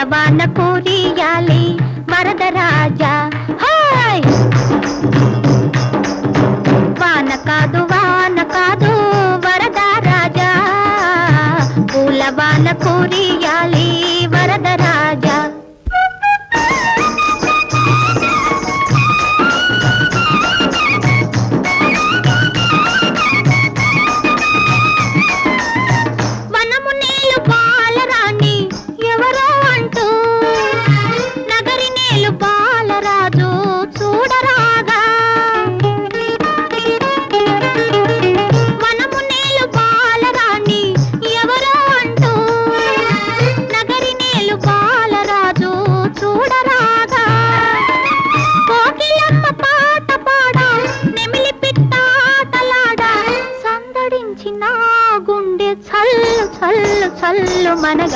పూలవాన కురియాలి Varadaraja hi వాన కాదు వరదరాజా పూలవాన కురియాలి వరదరాజా గుండె చల్లు చల్లు చల్లు మనగా